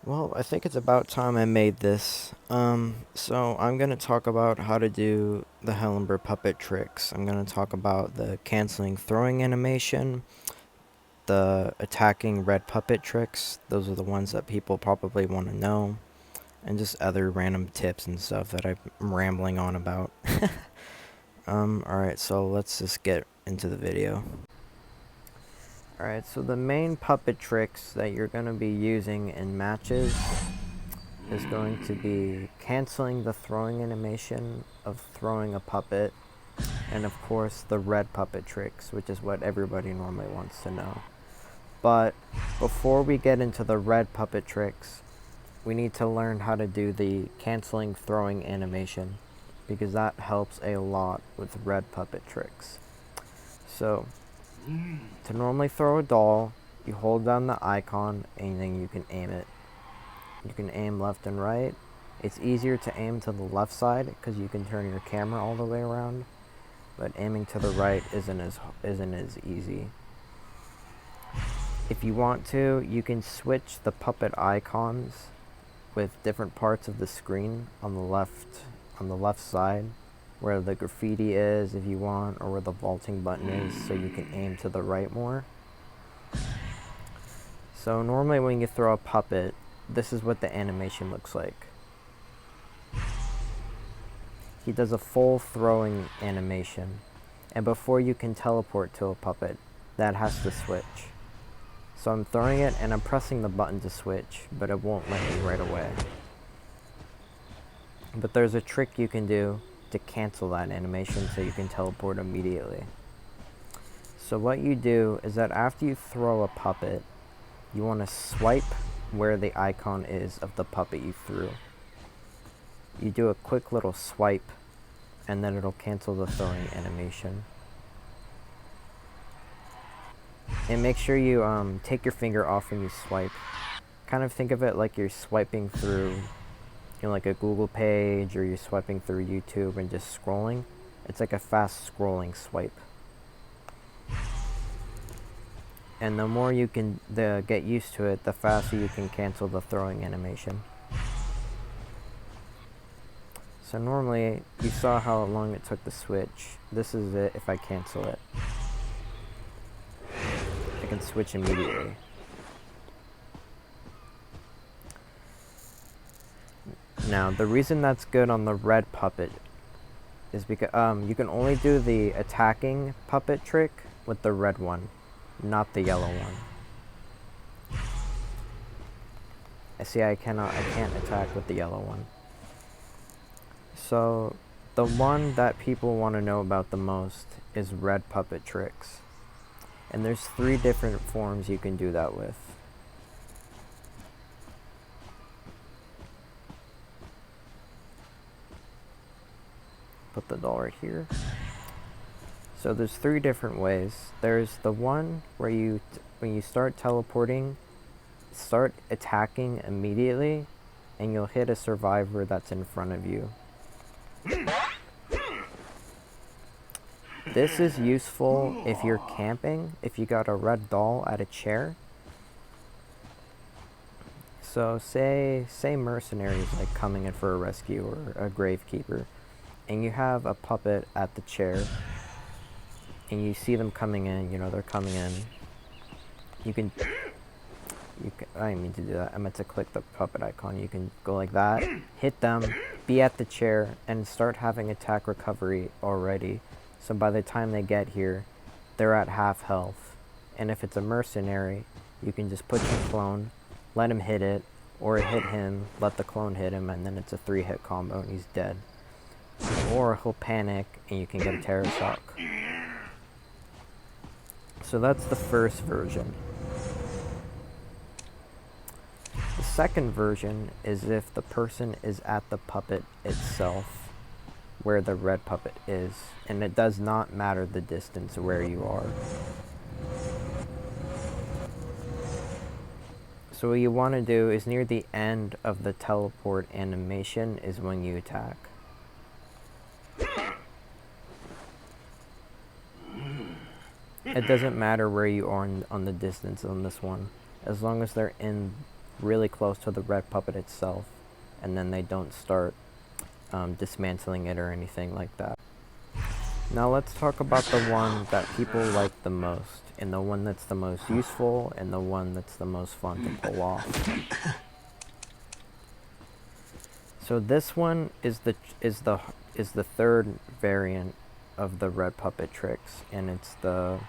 Well, I think it's about time I made this. So I'm gonna talk about how to do the Hellenberg puppet tricks. I'm gonna talk about the canceling throwing animation, the attacking red puppet tricks. Those are the ones that people probably want to know, and just other random tips and stuff that I'm rambling on about. Alright, so let's just get into the video. Alright, so the main puppet tricks that you're gonna be using in matches is going to be canceling the throwing animation of throwing a puppet, and of course the red puppet tricks, which is what everybody normally wants to know. But before we get into the red puppet tricks, we need to learn how to do the canceling throwing animation, because that helps a lot with red puppet tricks. So, to normally throw a doll, you hold down the icon and then you can aim it. You can aim left and right. It's easier to aim to the left side because you can turn your camera all the way around, but aiming to the right isn't as easy. If you want to, you can switch the puppet icons with different parts of the screen on the left side, where the graffiti is if you want, or where the vaulting button is, so you can aim to the right more. So normally when you throw a puppet, this is what the animation looks like. He does a full throwing animation, and before you can teleport to a puppet, that has to switch. So I'm throwing it and I'm pressing the button to switch, but it won't let me right away. But there's a trick you can do to cancel that animation so you can teleport immediately. So what you do is that after you throw a puppet, you want to swipe where the icon is of the puppet you threw. You do a quick little swipe, and then it'll cancel the throwing animation. And make sure you take your finger off when you swipe. Kind of think of it like you're swiping through, like a Google page, or you're swiping through YouTube and just scrolling. It's like a fast scrolling swipe. And the more you can get used to it, the faster you can cancel the throwing animation. So normally, you saw how long it took to switch. This is it if I cancel it. I can switch immediately. Now, the reason that's good on the red puppet is because you can only do the attacking puppet trick with the red one, not the yellow one. I see I can't attack with the yellow one. So, the one that people want to know about the most is red puppet tricks. And there's 3 different forms you can do that with. Put the doll right here. So there's 3 different ways. There's the one where when you start teleporting, start attacking immediately, and you'll hit a survivor that's in front of you. This is useful if you're camping, if you got a red doll at a chair. So say mercenaries like coming in for a rescue, or a gravekeeper, and you have a puppet at the chair, and you see them coming in, they're coming in. I didn't mean to do that. I meant to click the puppet icon. You can go like that, hit them, be at the chair, and start having attack recovery already. So by the time they get here, they're at half health. And if it's a mercenary, you can just put your clone, let him hit it, or hit him, let the clone hit him, and then it's a 3-hit combo and he's dead. Or he'll panic and you can get a terror shock. So that's the first version. The second version is if the person is at the puppet itself, where the red puppet is, and it does not matter the distance where you are. So what you want to do is near the end of the teleport animation is when you attack. It doesn't matter where you are on the distance on this one, as long as they're in really close to the red puppet itself, and then they don't start dismantling it or anything like that. Now let's talk about the one that people like the most, and the one that's the most useful, and the one that's the most fun to pull off. So this one is the third variant of the red puppet tricks, and it's the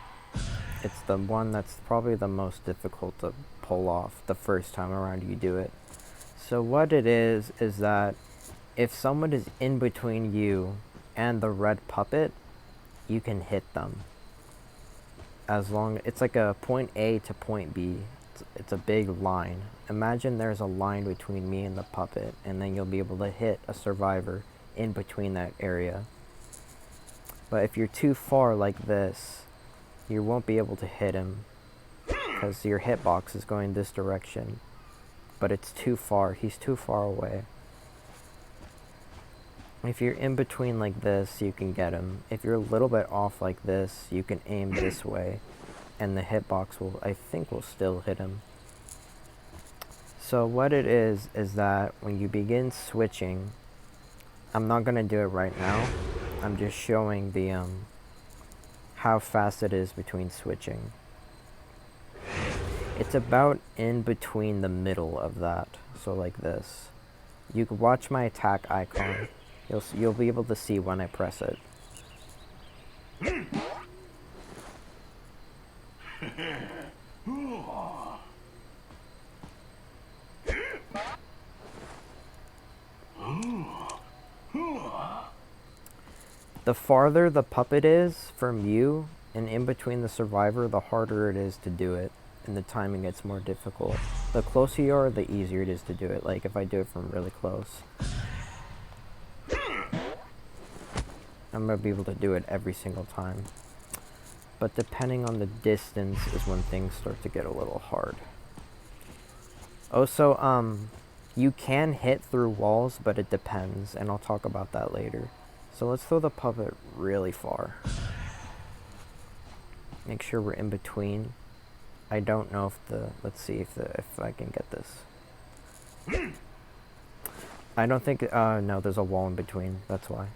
one that's probably the most difficult to pull off the first time around you do it. So what it is that if someone is in between you and the red puppet, you can hit them. As long it's like a point A to point B. It's a big line. Imagine there's a line between me and the puppet, and then you'll be able to hit a survivor in between that area. But if you're too far like this, you won't be able to hit him because your hitbox is going this direction. But it's too far. He's too far away. If you're in between like this, you can get him. If you're a little bit off like this, you can aim this way, and the hitbox will, I think, will still hit him. So what it is that when you begin switching, I'm not gonna do it right now. I'm just showing the how fast it is between switching. It's about in between the middle of that. So like this. You can watch my attack icon. You'll be able to see when I press it. The farther the puppet is from you and in between the survivor, the harder it is to do it, and the timing gets more difficult. The closer you are, the easier it is to do it. Like if I do it from really close, I'm going to be able to do it every single time. But depending on the distance is when things start to get a little hard. Also, you can hit through walls, but it depends, and I'll talk about that later. So let's throw the puppet really far. Make sure we're in between. I don't know if let's see if I can get this. I don't think, no, there's a wall in between, that's why.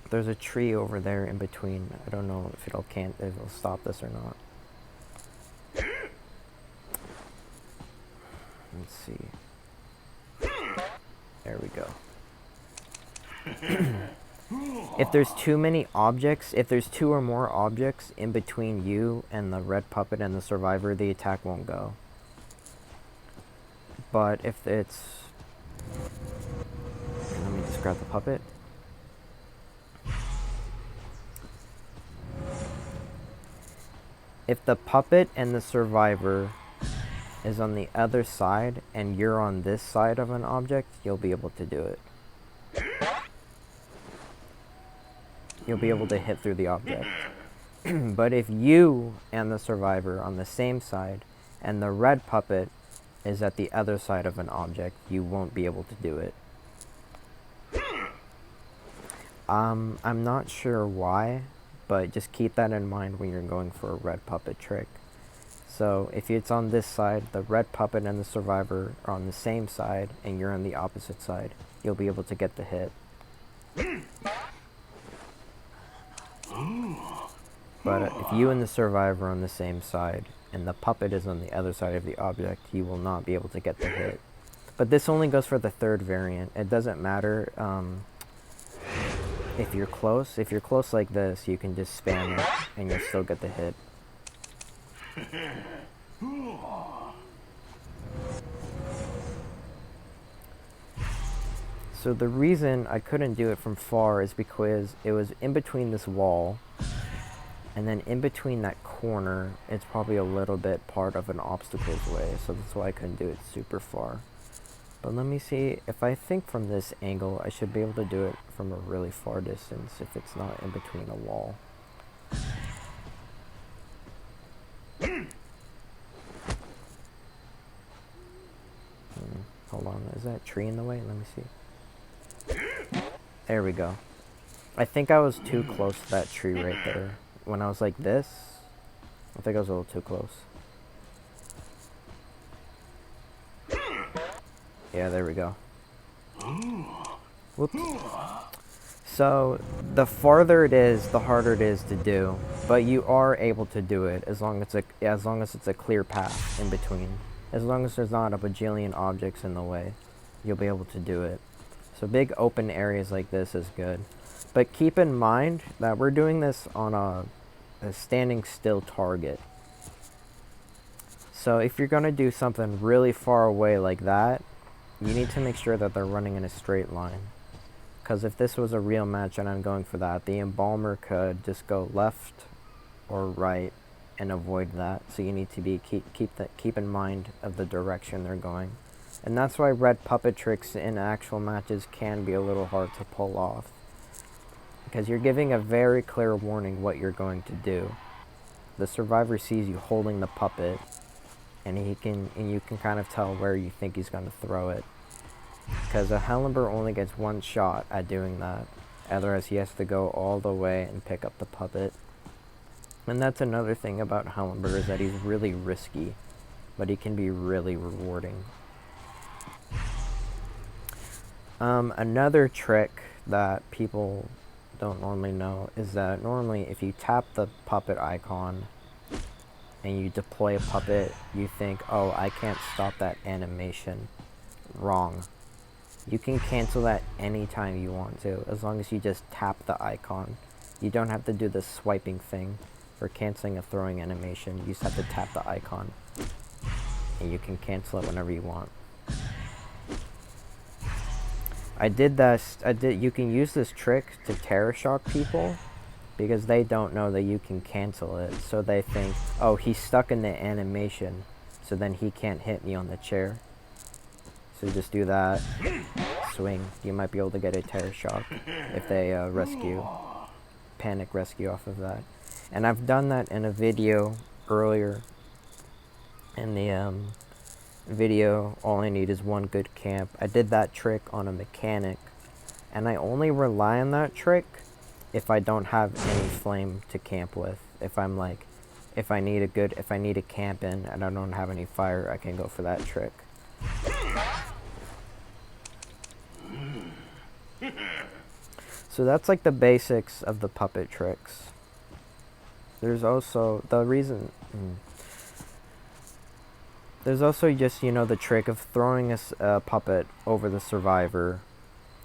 There's a tree over there in between. I don't know if it'll stop this or not. Let's see. There we go. If there's too many objects, if there's two or more objects in between you and the red puppet and the survivor, the attack won't go. But if it's... Let me just grab the puppet. If the puppet and the survivor is on the other side and you're on this side of an object, you'll be able to do it. You'll be able to hit through the object. But if you and the survivor are on the same side and the red puppet is at the other side of an object, you won't be able to do it. I'm not sure why, but just keep that in mind when you're going for a red puppet trick. So if it's on this side, the red puppet and the survivor are on the same side and you're on the opposite side, you'll be able to get the hit. But if you and the survivor are on the same side and the puppet is on the other side of the object, you will not be able to get the hit. But this only goes for the third variant. It doesn't matter if you're close. If you're close like this, you can just spam it and you'll still get the hit. So the reason I couldn't do it from far is because it was in between this wall, and then in between that corner, it's probably a little bit part of an obstacle's way, so that's why I couldn't do it super far. But let me see, if I think from this angle, I should be able to do it from a really far distance if it's not in between a wall. Hold on, is that tree in the way? Let me see. There we go. I think I was too close to that tree right there. When I was like this, I think I was a little too close. Yeah, there we go. Whoops. So, the farther it is, the harder it is to do. But you are able to do it as long as it's a clear path in between. As long as there's not a bajillion objects in the way, you'll be able to do it. So big open areas like this is good. But keep in mind that we're doing this on a standing still target. So if you're going to do something really far away like that, you need to make sure that they're running in a straight line. Because if this was a real match and I'm going for that, the embalmer could just go left or right and avoid that. So you need to be keep in mind of the direction they're going. And that's why red puppet tricks in actual matches can be a little hard to pull off. Because you're giving a very clear warning what you're going to do. The survivor sees you holding the puppet, and you can kind of tell where you think he's going to throw it. Because a Hellember only gets one shot at doing that. Otherwise he has to go all the way and pick up the puppet. And that's another thing about Hellember, is that he's really risky, but he can be really rewarding. Another trick that people don't normally know is that normally if you tap the puppet icon and you deploy a puppet, you think, oh, I can't stop that animation. Wrong. You can cancel that anytime you want to, as long as you just tap the icon. You don't have to do the swiping thing for canceling a throwing animation. You just have to tap the icon, and you can cancel it whenever you want. You can use this trick to terror shock people, because they don't know that you can cancel it. So they think, oh, he's stuck in the animation, so then he can't hit me on the chair. So just do that, swing. You might be able to get a terror shock if they panic rescue off of that. And I've done that in a video earlier. In the video, all I need is one good camp. I did that trick on a mechanic, and I only rely on that trick if I don't have any flame to camp with. If I need a camp in and I don't have any fire, I can go for that trick. So that's like the basics of the puppet tricks. There's also there's also just, the trick of throwing a puppet over the survivor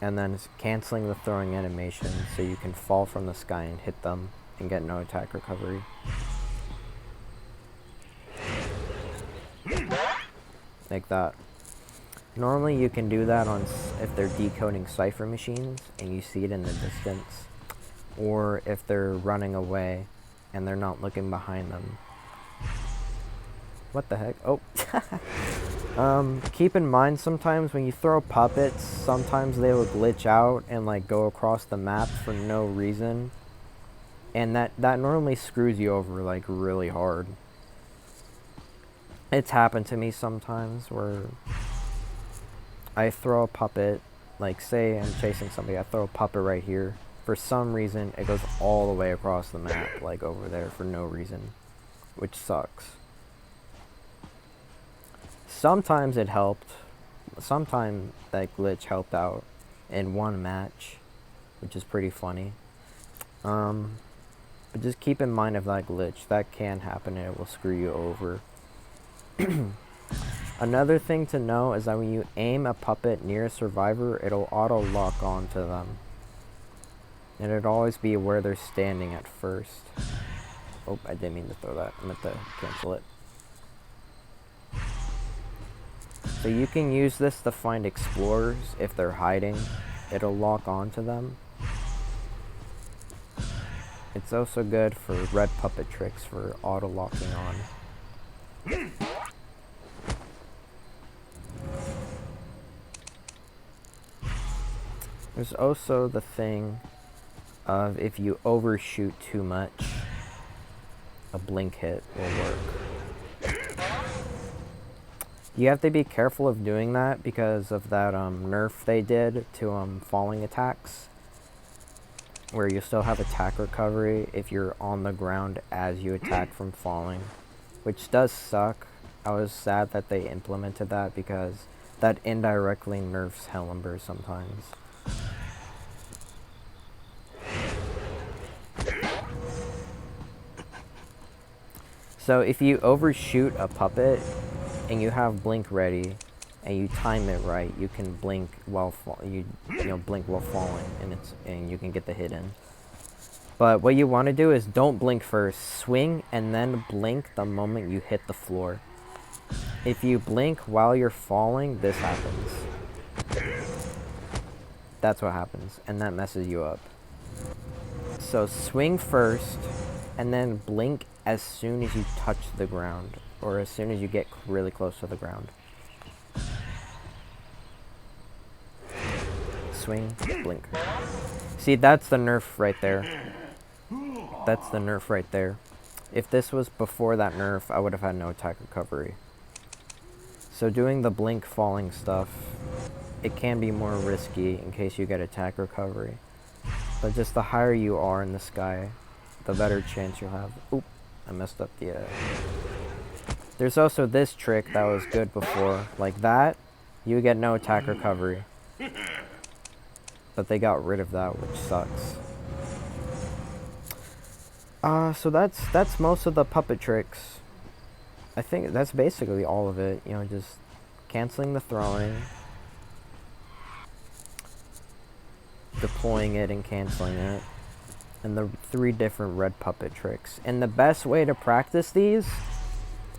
and then canceling the throwing animation so you can fall from the sky and hit them and get no attack recovery. Like that. Normally you can do that if they're decoding cipher machines and you see it in the distance, or if they're running away and they're not looking behind them. What the heck? Oh. Keep in mind, sometimes when you throw puppets, sometimes they will glitch out and go across the map for no reason. And that normally screws you over really hard. It's happened to me sometimes where I throw a puppet, say I'm chasing somebody, I throw a puppet right here. For some reason, it goes all the way across the map, over there for no reason, which sucks. Sometimes it helped. Sometimes that glitch helped out in one match, which is pretty funny. But just keep in mind of that glitch. That can happen and it will screw you over. Another thing to know is that when you aim a puppet near a survivor, it'll auto-lock onto them. And it'll always be where they're standing at first. Oh, I didn't mean to throw that. I meant to cancel it. So you can use this to find explorers if they're hiding. It'll lock onto them. It's also good for red puppet tricks for auto-locking on. There's also the thing of if you overshoot too much, a blink hit will work. You have to be careful of doing that because of that nerf they did to falling attacks, where you still have attack recovery if you're on the ground as you attack from falling, which does suck. I was sad that they implemented that because that indirectly nerfs Hellember sometimes. So if you overshoot a puppet and you have blink ready and you time it right, you can blink while blink while falling, and you can get the hit in. But what you want to do is don't blink first, swing and then blink the moment you hit the floor. If you blink while you're falling, this happens. That's what happens, and that messes you up. So swing first and then blink as soon as you touch the ground, or as soon as you get really close to the ground. Swing, blink. See, that's the nerf right there. That's the nerf right there. If this was before that nerf, I would have had no attack recovery. So doing the blink falling stuff, it can be more risky in case you get attack recovery. But just the higher you are in the sky, the better chance you'll have. Oop, I messed up the... There's also this trick that was good before. Like that, you get no attack recovery. But they got rid of that, which sucks. So that's most of the puppet tricks. I think that's basically all of it. You know, just canceling the throwing, deploying it and canceling it, and the 3 different red puppet tricks. And the best way to practice these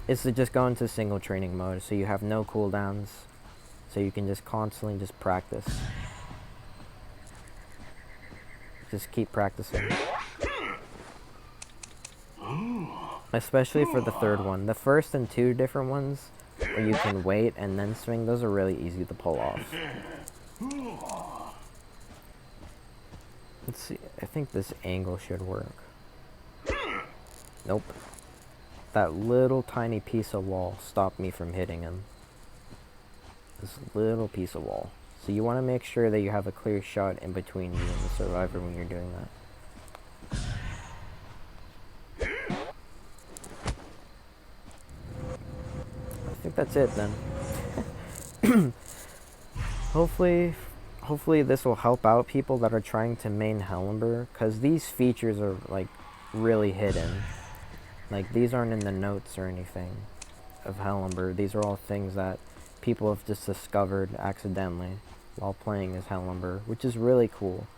is to just go into single training mode, so you have no cooldowns, so you can just constantly just practice. Just keep practicing. Especially for the 3rd one. The first and 2 different ones, where you can wait and then swing, those are really easy to pull off. Let's see, I think this angle should work. Nope. That little tiny piece of wall stopped me from hitting him. This little piece of wall. So you want to make sure that you have a clear shot in between you and the survivor when you're doing that. I think that's it then. Hopefully this will help out people that are trying to main Hellember, because these features are like really hidden. Like these aren't in the notes or anything of Hellember. These are all things that people have just discovered accidentally while playing as Hellember, which is really cool.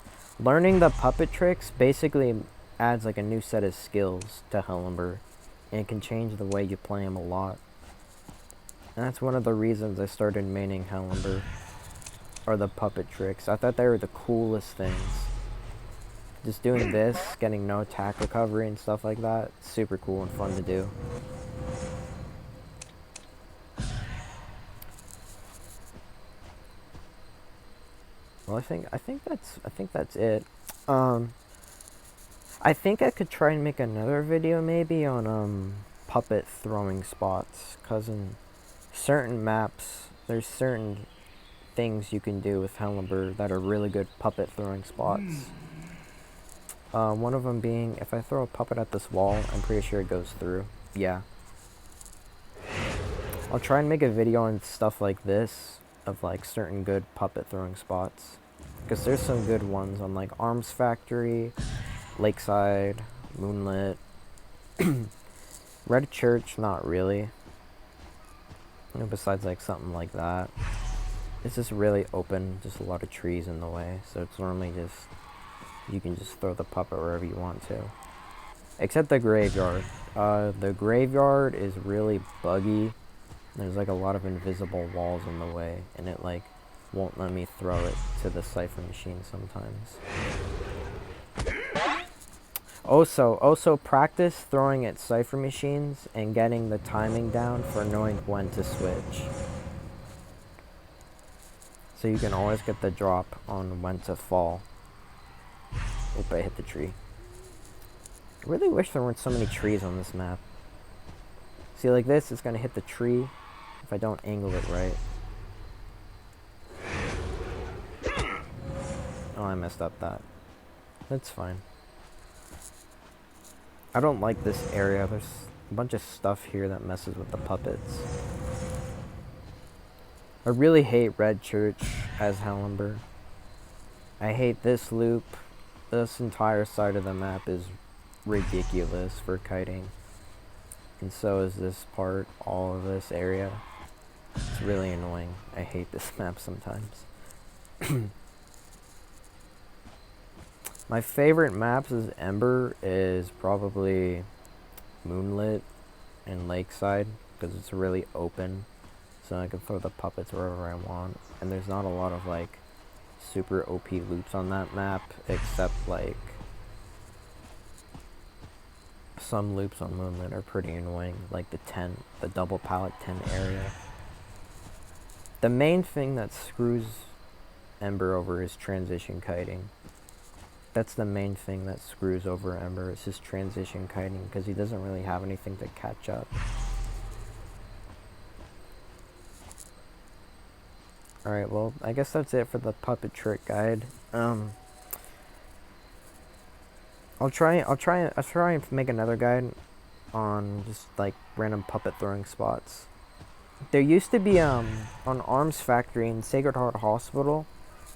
Learning the puppet tricks basically adds like a new set of skills to Hellember, and it can change the way you play him a lot. And that's one of the reasons I started maining Hellember, are the puppet tricks. I thought they were the coolest things. Just doing this, getting no attack recovery and stuff like that, super cool and fun to do. Well, I think that's it. I think I could try and make another video maybe on puppet throwing spots, cause in certain maps there's certain things you can do with Hellember that are really good puppet throwing spots. One of them being, if I throw a puppet at this wall, I'm pretty sure it goes through. Yeah. I'll try and make a video on stuff like this, of like certain good puppet throwing spots. Because there's some good ones on like Arms Factory, Lakeside, Moonlit. Red Church, not really. You know, besides like something like that. It's just really open, just a lot of trees in the way, so it's normally just, you can just throw the puppet wherever you want to. Except the graveyard. The graveyard is really buggy. There's like a lot of invisible walls in the way, and it like won't let me throw it to the Cypher machine sometimes. Also practice throwing at Cypher machines and getting the timing down for knowing when to switch. So you can always get the drop on when to fall. Oop, I hit the tree. I really wish there weren't so many trees on this map. See, like this, it's gonna hit the tree if I don't angle it right. Oh, I messed up that. That's fine. I don't like this area. There's a bunch of stuff here that messes with the puppets. I really hate Red Church as Hellenber. I hate this loop. This entire side of the map is ridiculous for kiting. And so is this part, all of this area. It's really annoying. I hate this map sometimes. My favorite maps as Ember is probably Moonlit and Lakeside, because it's really open, so I can throw the puppets wherever I want. And there's not a lot of like super OP loops on that map, except like some loops on Moonlit are pretty annoying, like the double pallet 10 area. The main thing that screws Ember over is transition kiting. That's the main thing that screws over Ember, is his transition kiting, because he doesn't really have anything to catch up. Alright, well, I guess that's it for the puppet trick guide. I'll try and make another guide on just like random puppet throwing spots. There used to be on Arms Factory and Sacred Heart Hospital,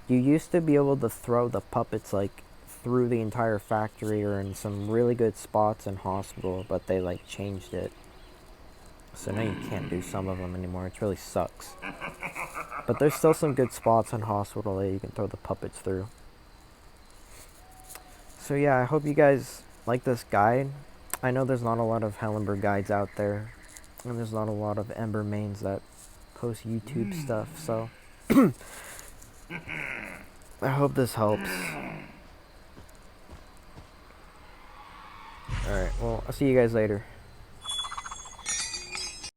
you used to be able to throw the puppets like through the entire factory or in some really good spots in Hospital, but they like changed it. So now you can't do some of them anymore. It really sucks. But there's still some good spots in Hospital that you can throw the puppets through. So yeah, I hope you guys like this guide. I know there's not a lot of Hellenber guides out there, and there's not a lot of Ember mains that post YouTube stuff, so I hope this helps. Alright, well, I'll see you guys later.